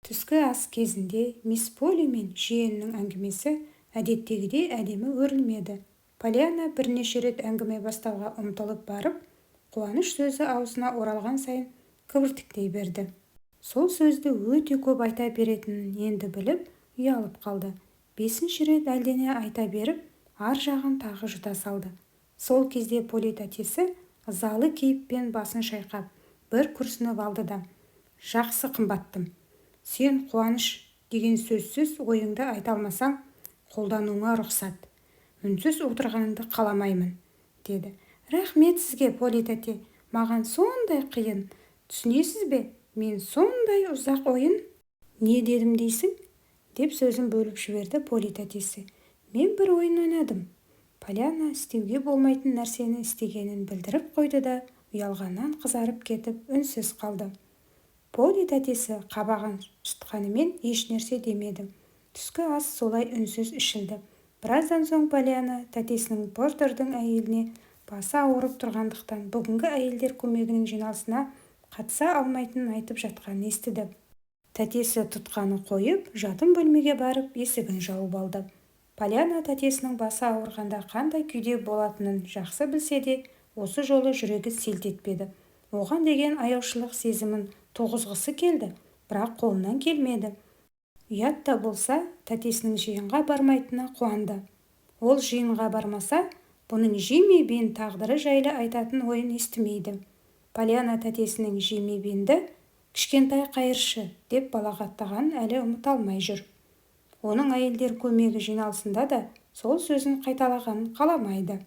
Түскі ас кезінде мисс Полли мен жиенінің әңгімесі әдеттегідей әдемі өрілмеді. Полианна бірнеше рет әңгіме бастауға ұмтылып барып, қуаныш сөзі аузына оралған сайын кібіртіктей берді. Сол сөзді өте көп айта беретінін енді біліп, ұялып қалды. 5-ші рет әлдене айта беріп, ар жағын тағы жұта салды. Сол кезде Полли тәтесі ызалы кейіппен басын шайқап, бір күрсініп алды да: «Жақсы қымбаттым. Сен қуаныш деген сөзсіз ойыңды айта алмасаң, қолдануыңа рұқсат. Үнсіз отырғаныңды қаламаймын», деді. «Рахмет сізге, Полли тәте. Маған сондай қиын. Түсінесіз бе, мен сондай ұзақ ойын...» «Не дедім дейсің?» деп сөзін бөліп жіберді Полли тәтесі. «Мен бір ойын ойнадым». Полианна істеуге болмайтын нәрсені істегенін білдіріп қойды да, ұялғаннан қызарып кетіп, үнсіз қалды. Полли тәтесі қабағын шытқанымен ешнәрсе демеді. Түскі ас солай үнсіз ішілді. Біраздан соң Полианна тәтесінің Портердің әйеліне басы ауырып тұрғандықтан бүгінгі әйелдер көмегінің жиналысына қатыса алмайтынын айтып жатқанын естіді. Тәтесі тұтқаны қойып, жатын бөлмеге барып, есігін жауып алды. Полианна тәтесінің басы ауырғанда қандай күйде болатынын жақсы білсе де, осы жолы жүрегі селт етпеді. Оған деген аяушылық сезімін туғызғысы келді, бірақ қолынан келмеді. Ұят та болса, тәтесінің жиынға бармайтынына қуанды. Ол жиынға бармаса, бұның Джимми Бен тағдыры жайлы айтатын ойын естімейді. Полианна тәтесінің Джимми Бенді кішкентай қайыршы деп балағаттағанын әлі ұмыта алмай жүр. Оның әйелдер көмегі жиналысында да сол сөзін қайталағанын қаламайды.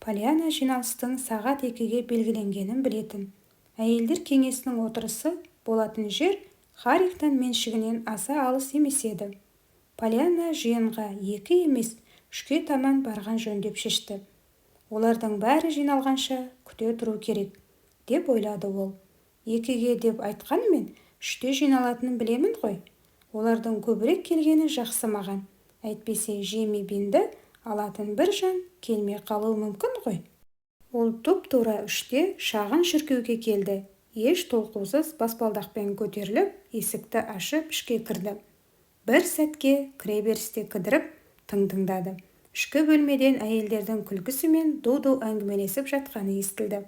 Полианна жиналыстың сағат 2-ге белгіленгенін білетін. Әйелдер кеңесінің отырысы болатын жер Харрингтон меншігінен аса алыс емес еді. Полианна жиынға 2 емес 3-ке таман барған жөн деп шешті. Олардың бәрі жиналғанша күте тұру керек, деп ойлады ол. 2-ге деп айтқанымен 3-те жиналатынын білемін ғой. Олардың көбірек келгені жақсы маған. Әйтпесе Джимми Бенді алатын бір жан келмей қалуы мүмкін ғой. Ол тұп-тура 3-те шағын шіркеуге келді. Еш толқусыз баспалдақпен көтеріліп, есікті ашып ішке кірді. Бір сәтке кіреберісте кідіріп, тыңдады. Ішкі бөлмеден әйелдердің күлкісі мен ду-ду әңгімелесіп жатқаны естілді.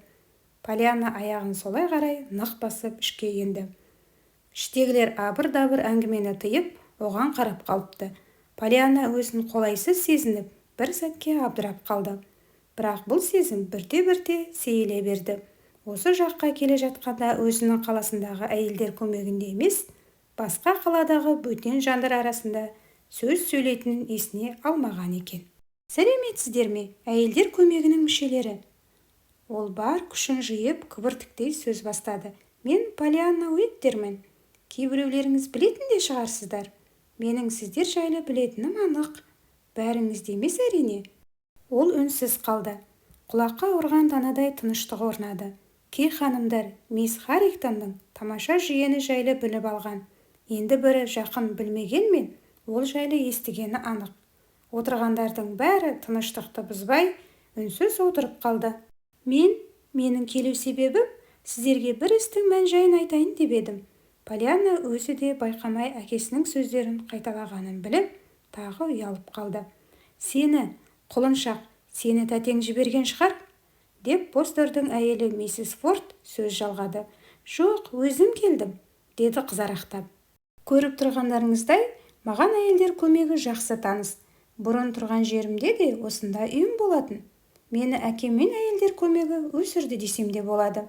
Полианна аяғын солай қарай нық басып ішке енді. Іштегілер абыр-дабыр әңгімені тыйып, оған қарап қалыпты. Полианна өзін қолайсыз сезініп, бір сәтке абдырап қалды. Бірақ бұл сезім бірте-бірте сейіле берді. Осы жаққа келе жатқанда өзінің қаласындағы әйелдер көмегінде емес, басқа қаладағы бөтен жандар арасында сөз сөйлейтінін есіне алмаған екен. «Сәлеметсіздер ме, әйелдер көмегінің мүшелері?» Ол бар күшін жиып, кібіртіктей сөз бастады. «Мен Полианна Уиттермін. Кейбіреулеріңіз білетін де шығарсыздар. Менің сіздер жайлы білетінім анық. Бәріңіз де емес әрине». Ол үнсіз қалды. Құлаққа ұрған танадай тыныштық орнады. Кей ханымдар мисс Харрингтонның тамаша жиені жайлы біліп алған. Енді бірі жақын білмегенмен, ол жайлы естігені анық. Отырғандардың бәрі тыныштықты бұзбай, үнсіз отырып қалды. Менің келу себебім сіздерге бір істің мән-жайын айтайын деп едім. Полианна өзі де байқамай әкесінің сөздерін қайталағанын біліп, тағы ұялып қалды. «Сені, құлыншақ, сені тәтең жіберген шығар?» деп Постердің әйелі миссис Форд сөз жалғады. «Жоқ, өзім келдім», деді қызарақтап. «Көріп тұрғандарыңыздай, маған әйелдер көмегі жақсы таныс. Бұрын тұрған жерімде де осында үйім болатын. Мені әкеммен әйелдер көмегі өсірді десем де болады».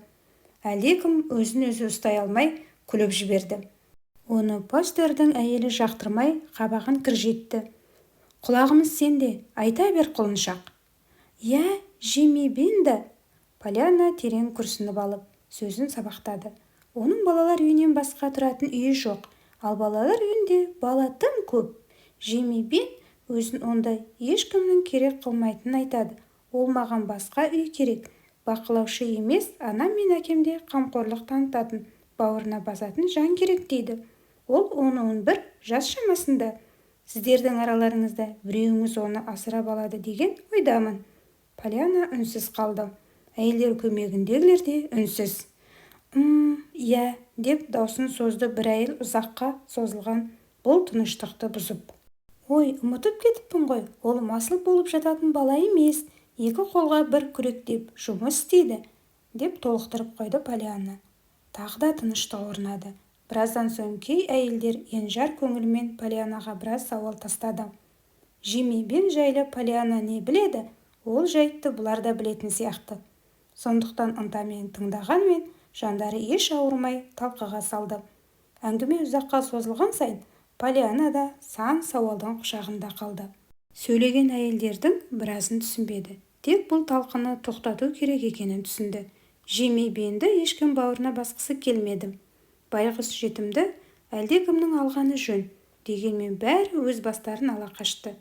Әлдекім өзін-өзі ұстай алмай күліп жіберді. Оны Постердің әйелі жақтырмай қабағын кіржитті. «Құлағымыз сенде, айта бер, құлыншақ». «Я, Джимми Бенді?» Полианна терең күрсініп алып, сөзін сабақтады. Оның балалар үйінен басқа тұратын үйі жоқ, ал балалар үйінде бала тым көп. Джимми Бен өзін ондай ешкімнің керек қылмайтынын айтады. Ол маған басқа үй керек, бақылаушы емес, анам мен әкемде қамқорлық танытатын, бауырына басатын жан керек дейді. Ол 10-11 жас шамасында. Сіздердің араларыңызда біреуіңіз оны асырап алады деген ойдамын». Полианна үнсіз қалды. Әйелдер көмегіндегілер де үнсіз. иә, деп даусын созды бір әйел ұзаққа созылған бұл тыныштықты бұзып. Ой, ұмытып кетіппін ғой, ол масыл болып жататын бала емес, 2 қолға бір күректеп жұмыс істейді, деп толықтырып қойды Полианна. Тағы да тыныштық орнады. Біраздан соң кей әйелдер енжар көңілмен Полианнаға біраз сауал тастады. Жими Бен жайлы Полианна не біледі? Ол жайтты бұлар да білетін сияқты. Сондықтан ынтамен тыңдағанмен жандары еш ауырмай талқыға салды. Әңгіме ұзаққа созылған сайын Полианна да сан сауалдың құшағында қалды. Сөйлеген әйелдердің біразын түсінбеді. Тек бұл талқыны тоқтату керек екенін түсінді. Жими Бенді ешкім бауырына басқысы келмеді. Байғұс жетімді әлдекімнің алғаны жөн, дегенмен бәрі өз бастарын ала қашты.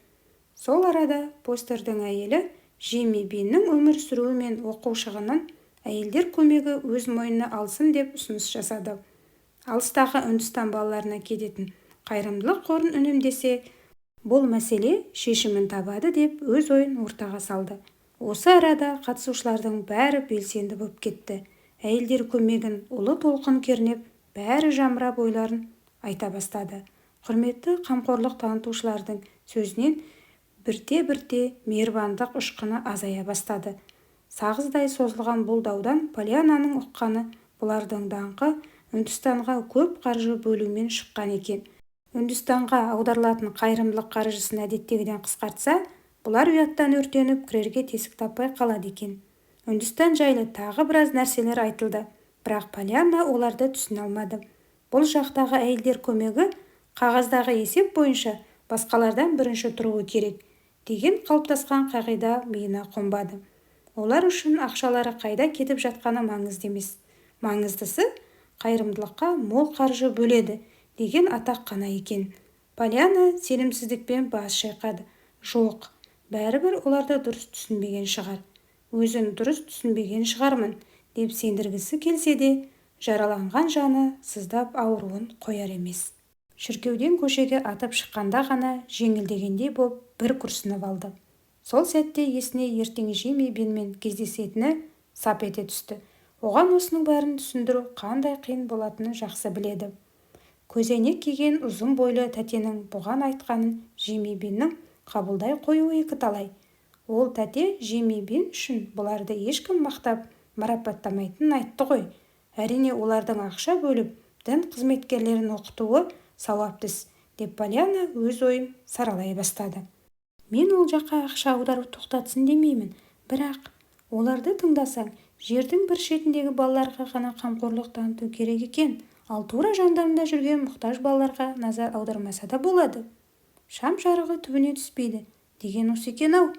Сол арада постердің әйелі Жими Беннің өмір сүруі мен оқу шығынын әйелдер көмегі өз мойнына алсын деп ұсыныс жасады. Алыстағы Үндістан балаларына кететін қайырымдылық қорын үнемдесе, бұл мәселе шешімін табады деп өз ойын ортаға салды. Осы арада қатысушылардың бәрі белсенді болып кетті. Әйелдер көмегін ұлы толқын кернеп, бәрі жамырап ойларын айта бастады. Құрметті қамқорлық танытушылардың сөзінен бірте-бірте мейірбандық ұшқыны азая бастады. Сағыздай созылған бұл даудан Полианнаның ұққаны бұлардың даңқы Үндістанға көп қаржы бөлумен шыққан екен. Үндістанға аударылатын қайырымдылық қаржысын әдеттегіден қысқартса, бұлар ұяттан өртеніп кірерге тесік таппай қалады екен. Үндістан жайлы тағы біраз нәрселер айтылды, бірақ Полианна оларды түсіне алмады. Бұл жақтағы әйелдер көмегі қағаздағы есеп бойынша басқалардан бірінші тұруы керек деген қалыптасқан қағида миына қонбады. Олар үшін ақшалары қайда кетіп жатқаны маңызды емес. Маңыздысы қайырымдылыққа мол қаржы бөледі деген атақ қана екен. Полианна сенімсіздікпен бас шайқады. Жоқ, бәрібір оларды дұрыс түсінбеген шығар. Өзін дұрыс түсінбеген шығармын деп сендіргісі келсе де, жараланған жаны сыздап ауруын қояр емес. Шіркеуден көшеге атып шыққанда ғана жеңілдегендей боп бір күрсініп алды. Сол сәтте есіне ертең Жими Бенмен кездесетіні сап ете түсті. Оған осының бәрін түсіндіру қандай қиын болатыны жақсы біледі. Көзәйнек киген ұзын бойлы тәтенің бұған айтқанын Жими Беннің қабылдай қоюы екі талай. Ол тәте Жими Бен үшін бұларды ешкім мақтап марапаттамайтынын айтты ғой. Әрине олардың ақша бөліп дін қызметкерлерін оқытуы сауапты іс, деп Полианна өз ойын саралай бастады. Мен ол жаққа ақша аудару тоқтатсын демеймін, бірақ оларды тыңдасаң, жердің бір шетіндегі балаларға ғана қамқорлық таныту керек екен, ал тура жандарында жүрген мұқтаж балаларға назар аудармаса да болады. Шам жарығы түбіне түспейді деген осы екен-ау.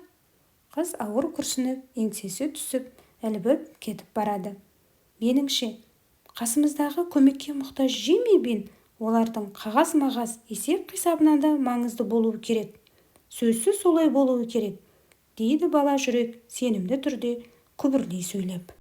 Қыз ауыр күрсініп, еңсесі түсіп, ілбіп кетіп барады. Меніңше, қасымыздағы көмекке мұқтаж Жими Бен олардың қағаз-мағаз есеп-қисабынан да маңызды болуы керек. Сөзсіз солай болуы керек, дейді бала жүрек сенімді түрде күбірлей сөйлеп.